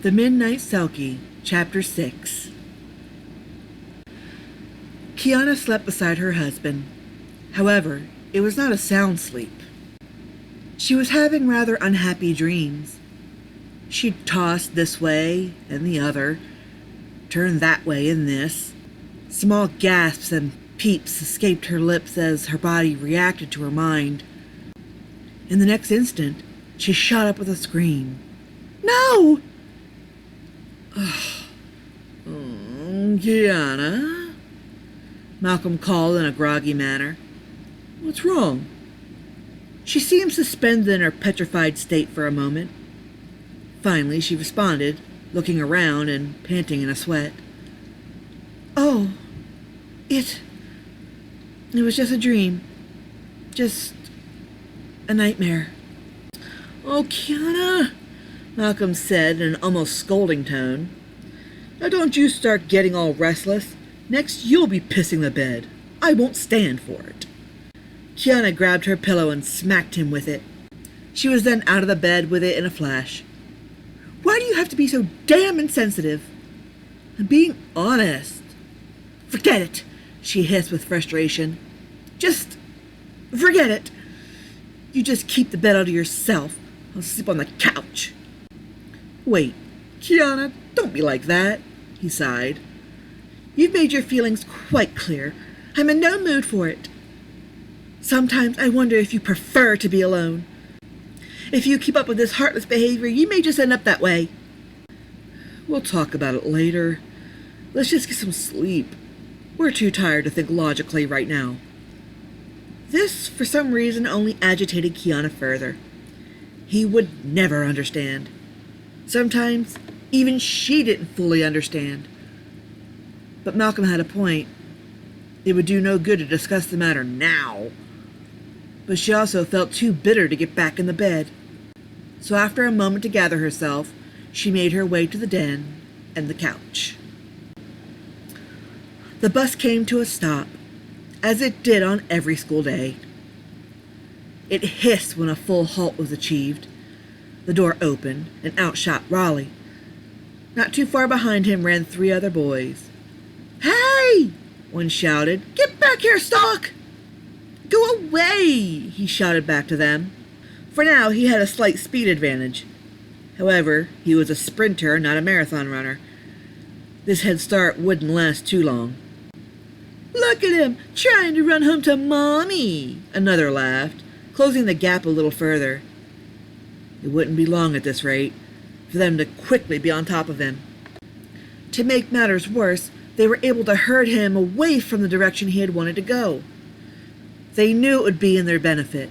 The Midnight Selkie, Chapter 6. Kiana slept beside her husband. However, it was not a sound sleep. She was having rather unhappy dreams. She tossed this way and the other, turned that way and this. Small gasps and peeps escaped her lips as her body reacted to her mind. In the next instant, she shot up with a scream. "No!" Kiana? Malcolm called in a groggy manner. "What's wrong?" She seemed suspended in her petrified state for a moment. Finally, she responded, looking around and panting in a sweat. "Oh, it was just a dream. Just a nightmare." "Oh, Kiana," Malcolm said in an almost scolding tone. "Now don't you start getting all restless. Next you'll be pissing the bed. I won't stand for it." Kiana grabbed her pillow and smacked him with it. She was then out of the bed with it in a flash. "Why do you have to be so damn insensitive?" "I'm being honest." "Forget it," she hissed with frustration. "Just forget it. You just keep the bed all to yourself. I'll sleep on the couch." "Wait, Kiana, don't be like that," he sighed. "You've made your feelings quite clear. I'm in no mood for it. Sometimes I wonder if you prefer to be alone. If you keep up with this heartless behavior, you may just end up that way." "We'll talk about it later. Let's just get some sleep. We're too tired to think logically right now." This, for some reason, only agitated Kiana further. He would never understand. Sometimes, even she didn't fully understand. But Malcolm had a point. It would do no good to discuss the matter now. But she also felt too bitter to get back in the bed. So after a moment to gather herself, she made her way to the den and the couch. The bus came to a stop, as it did on every school day. It hissed when a full halt was achieved. The door opened, and out shot Raleigh. Not too far behind him ran 3 other boys. "Hey!" one shouted. "Get back here, Stalk!" "Go away!" he shouted back to them. For now, he had a slight speed advantage. However, he was a sprinter, not a marathon runner. This head start wouldn't last too long. "Look at him, trying to run home to Mommy!" another laughed, closing the gap a little further. It wouldn't be long at this rate for them to quickly be on top of him. To make matters worse, they were able to herd him away from the direction he had wanted to go. They knew it would be in their benefit.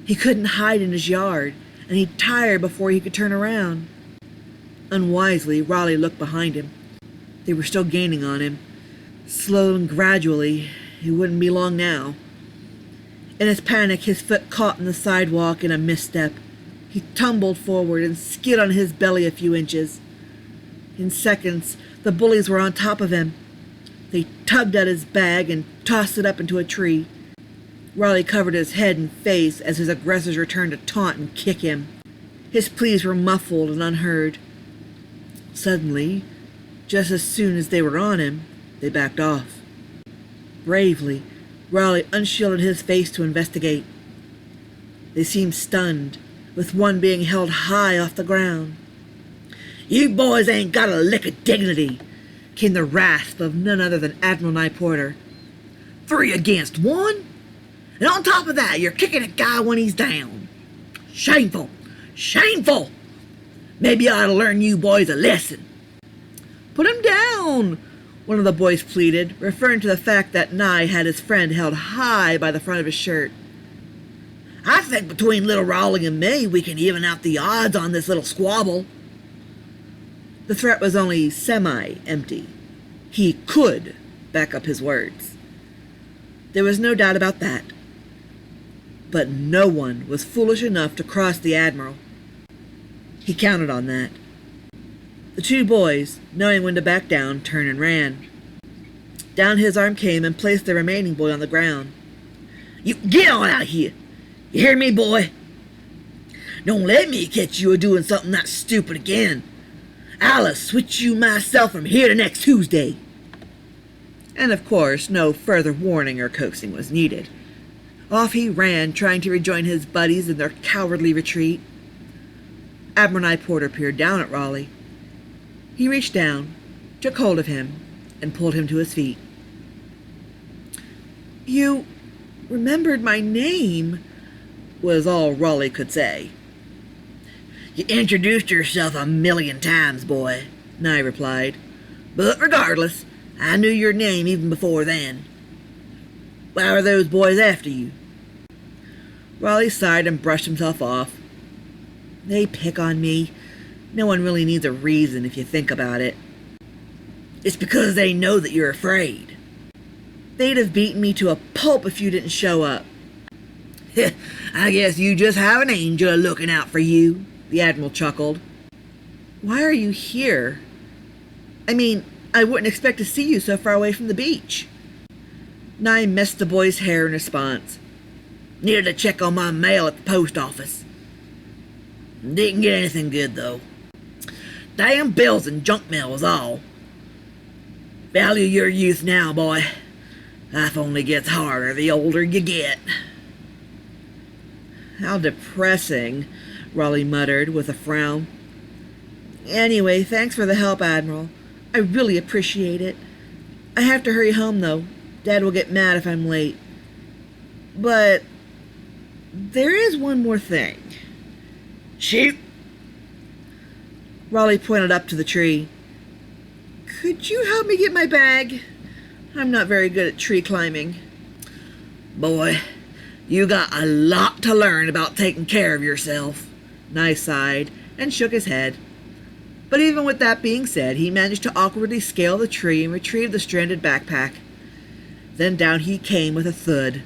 He couldn't hide in his yard, and he'd tire before he could turn around. Unwisely, Raleigh looked behind him. They were still gaining on him. Slow and gradually, it wouldn't be long now. In his panic, his foot caught in the sidewalk in a misstep. He tumbled forward and skid on his belly a few inches. In seconds, the bullies were on top of him. They tugged at his bag and tossed it up into a tree. Raleigh covered his head and face as his aggressors returned to taunt and kick him. His pleas were muffled and unheard. Suddenly, just as soon as they were on him, they backed off. Bravely, Raleigh unshielded his face to investigate. They seemed stunned, with one being held high off the ground. "You boys ain't got a lick of dignity," came the rasp of none other than Admiral Nye Porter. "3 against 1? And on top of that, you're kicking a guy when he's down. Shameful! Shameful! Maybe I ought to learn you boys a lesson." "Put him down," one of the boys pleaded, referring to the fact that Nye had his friend held high by the front of his shirt. "I think between little Raleigh and me, we can even out the odds on this little squabble." The threat was only semi-empty. He could back up his words. There was no doubt about that. But no one was foolish enough to cross the Admiral. He counted on that. The 2 boys, knowing when to back down, turned and ran. Down his arm came and placed the remaining boy on the ground. "You get on out of here! You hear me, boy? Don't let me catch you doing something that stupid again. I'll switch you myself from here to next Tuesday." And of course, no further warning or coaxing was needed. Off he ran, trying to rejoin his buddies in their cowardly retreat. Admiral Porter peered down at Raleigh. He reached down, took hold of him, and pulled him to his feet. "You remembered my name," was all Raleigh could say. "You introduced yourself a million times, boy," Nye replied. "But regardless, I knew your name even before then. Why are those boys after you?" Raleigh sighed and brushed himself off. "They pick on me. No one really needs a reason if you think about it." "It's because they know that you're afraid." "They'd have beaten me to a pulp if you didn't show up." "I guess you just have an angel looking out for you," the Admiral chuckled. "Why are you here? I mean, I wouldn't expect to see you so far away from the beach." Nye messed the boy's hair in response. "Needed to check on my mail at the post office. Didn't get anything good, though. Damn bills and junk mail was all. Value your youth now, boy. Life only gets harder the older you get." "How depressing," Raleigh muttered with a frown. "Anyway, thanks for the help, Admiral. I really appreciate it. I have to hurry home, though. Dad will get mad if I'm late. But there is one more thing." "Shoot." Raleigh pointed up to the tree. "Could you help me get my bag? I'm not very good at tree climbing." "Boy, you got a lot to learn about taking care of yourself." Nye sighed and shook his head. But even with that being said, he managed to awkwardly scale the tree and retrieve the stranded backpack. Then down he came with a thud.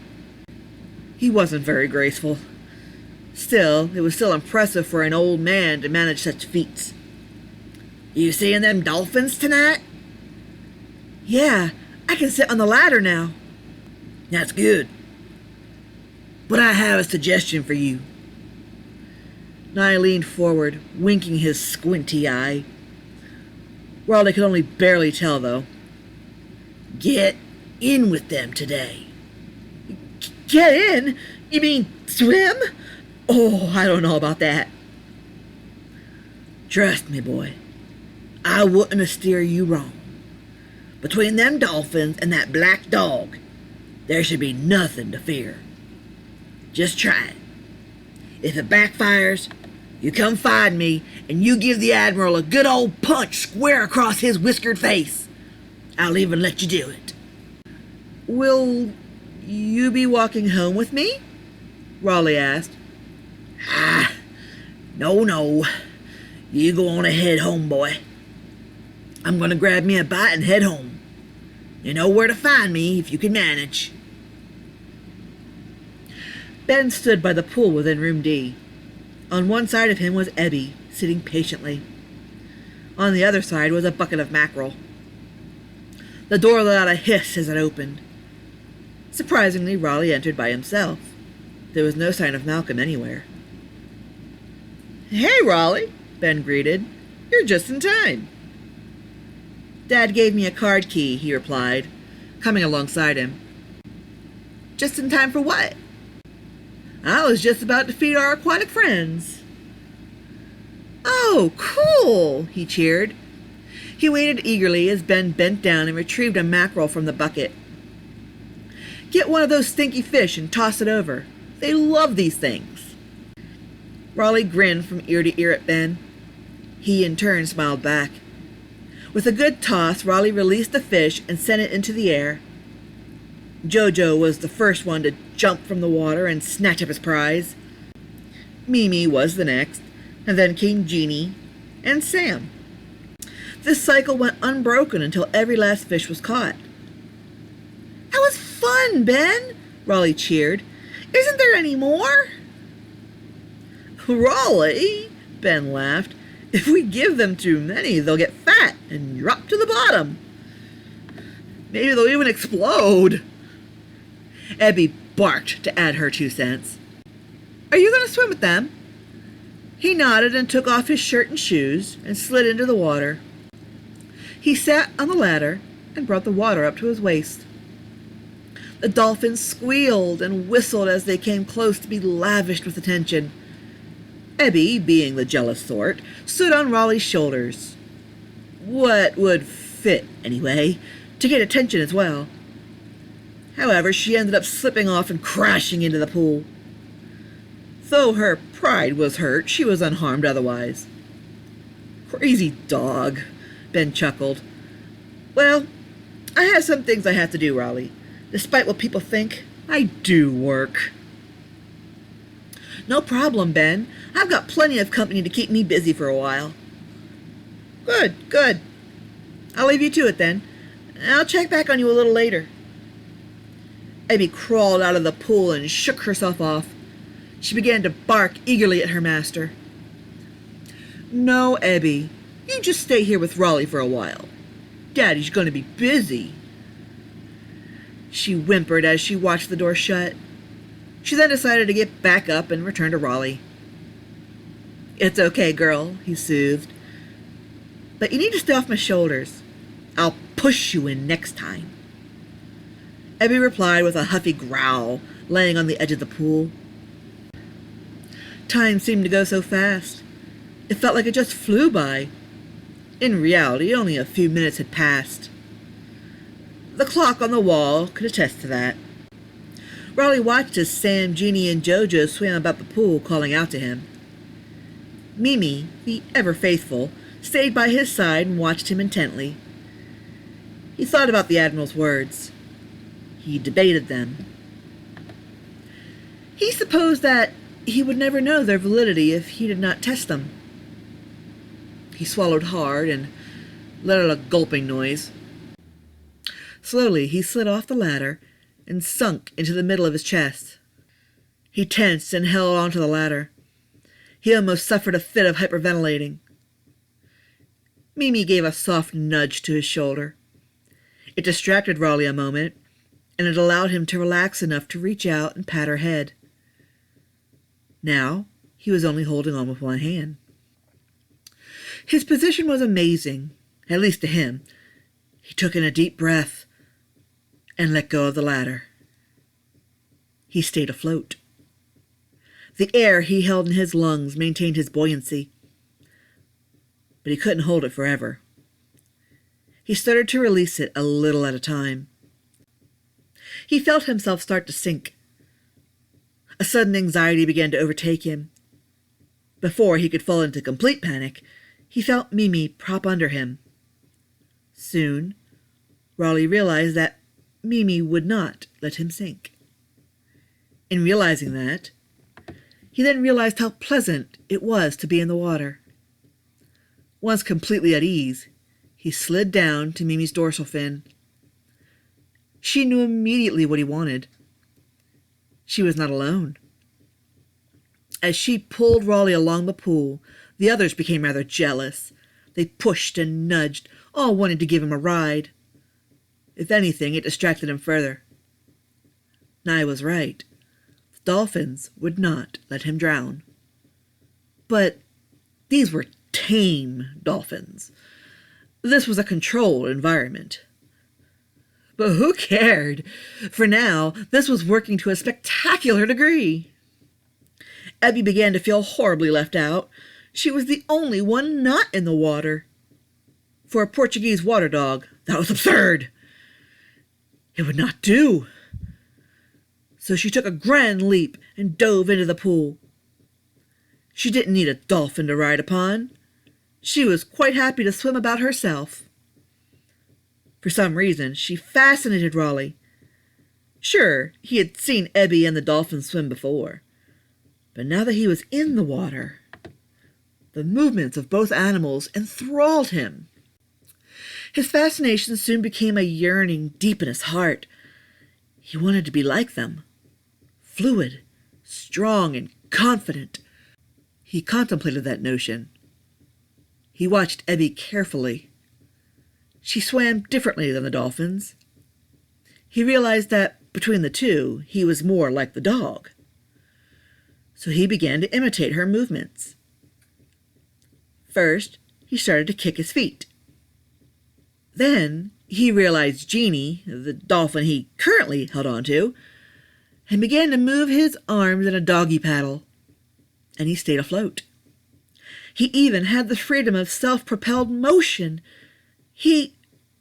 He wasn't very graceful. Still, it was still impressive for an old man to manage such feats. "You seeing them dolphins tonight?" "Yeah, I can sit on the ladder now." "That's good. But I have a suggestion for you." Nye leaned forward, winking his squinty eye. Raleigh could only barely tell, though. "Get in with them today." "Get in? You mean swim? Oh, I don't know about that." "Trust me, boy. I wouldn't have steered you wrong. Between them dolphins and that black dog, there should be nothing to fear. Just try it. If it backfires, you come find me and you give the Admiral a good old punch square across his whiskered face. I'll even let you do it." "Will you be walking home with me?" Raleigh asked. No. You go on ahead home, boy. I'm going to grab me a bite and head home. You know where to find me if you can manage." Ben stood by the pool within Room D. On one side of him was Ebby, sitting patiently. On the other side was a bucket of mackerel. The door let out a hiss as it opened. Surprisingly, Raleigh entered by himself. There was no sign of Malcolm anywhere. "Hey, Raleigh," Ben greeted. "You're just in time." "Dad gave me a card key," he replied, coming alongside him. "Just in time for what?" "I was just about to feed our aquatic friends." "Oh, cool!" he cheered. He waited eagerly as Ben bent down and retrieved a mackerel from the bucket. "Get one of those stinky fish and toss it over. They love these things." Raleigh grinned from ear to ear at Ben. He, in turn, smiled back. With a good toss, Raleigh released the fish and sent it into the air. Jojo was the first one to jump from the water and snatch up his prize. Mimi was the next, and then came Jeannie and Sam. This cycle went unbroken until every last fish was caught. "That was fun, Ben!" Raleigh cheered. "Isn't there any more?" "Raleigh," Ben laughed, "if we give them too many, they'll get fat and drop to the bottom. Maybe they'll even explode." Ebby barked to add her 2 cents. "Are you going to swim with them?" He nodded and took off his shirt and shoes and slid into the water. He sat on the ladder and brought the water up to his waist. The dolphins squealed and whistled as they came close to be lavished with attention. Ebby, being the jealous sort, stood on Raleigh's shoulders. What would fit, anyway, to get attention as well. However, she ended up slipping off and crashing into the pool. Though her pride was hurt, she was unharmed otherwise. Crazy dog, Ben chuckled. Well, I have some things I have to do, Raleigh. Despite what people think, I do work. No problem, Ben. I've got plenty of company to keep me busy for a while. Good. I'll leave you to it then. I'll check back on you a little later. Ebby crawled out of the pool and shook herself off. She began to bark eagerly at her master. No, Ebby. You just stay here with Raleigh for a while. Daddy's going to be busy. She whimpered as she watched the door shut. She then decided to get back up and return to Raleigh. It's okay, girl, he soothed. But you need to stay off my shoulders. I'll push you in next time. Ebby replied with a huffy growl, laying on the edge of the pool. Time seemed to go so fast. It felt like it just flew by. In reality, only a few minutes had passed. The clock on the wall could attest to that. Raleigh watched as Sam, Jeannie, and Jojo swam about the pool, calling out to him. Mimi, the ever-faithful, stayed by his side and watched him intently. He thought about the Admiral's words. He debated them. He supposed that he would never know their validity if he did not test them. He swallowed hard and let out a gulping noise. Slowly he slid off the ladder and sunk into the middle of his chest. He tensed and held onto the ladder. He almost suffered a fit of hyperventilating. Mimi gave a soft nudge to his shoulder. It distracted Raleigh a moment, and it allowed him to relax enough to reach out and pat her head. Now he was only holding on with one hand. His position was amazing, at least to him. He took in a deep breath and let go of the ladder. He stayed afloat. The air he held in his lungs maintained his buoyancy, but he couldn't hold it forever. He started to release it a little at a time. He felt himself start to sink. A sudden anxiety began to overtake him. Before he could fall into complete panic, he felt Mimi prop under him. Soon, Raleigh realized that Mimi would not let him sink. In realizing that, he then realized how pleasant it was to be in the water. Once completely at ease, he slid down to Mimi's dorsal fin. She knew immediately what he wanted. She was not alone. As she pulled Raleigh along the pool, the others became rather jealous. They pushed and nudged, all wanting to give him a ride. If anything, it distracted him further. Nye was right. The dolphins would not let him drown. But these were tame dolphins. This was a controlled environment. But who cared? For now, this was working to a spectacular degree. Ebby began to feel horribly left out. She was the only one not in the water. For a Portuguese water dog, that was absurd. It would not do. So she took a grand leap and dove into the pool. She didn't need a dolphin to ride upon. She was quite happy to swim about herself. For some reason, she fascinated Raleigh. Sure, he had seen Ebby and the dolphin swim before. But now that he was in the water, the movements of both animals enthralled him. His fascination soon became a yearning deep in his heart. He wanted to be like them, fluid, strong, and confident. He contemplated that notion. He watched Ebby carefully. She swam differently than the dolphins. He realized that between the two, he was more like the dog. So he began to imitate her movements. First, he started to kick his feet. Then he realized Genie, the dolphin he currently held on to, and began to move his arms in a doggy paddle, and he stayed afloat. He even had the freedom of self-propelled motion. He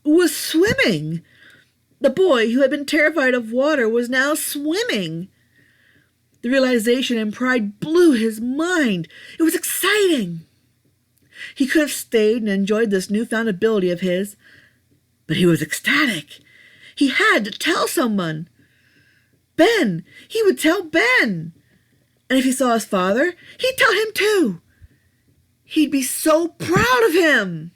was swimming. The boy who had been terrified of water was now swimming. The realization and pride blew his mind. It was exciting. He could have stayed and enjoyed this newfound ability of his, but he was ecstatic. He had to tell someone. Ben! He would tell Ben! And if he saw his father, he'd tell him too. He'd be so proud of him!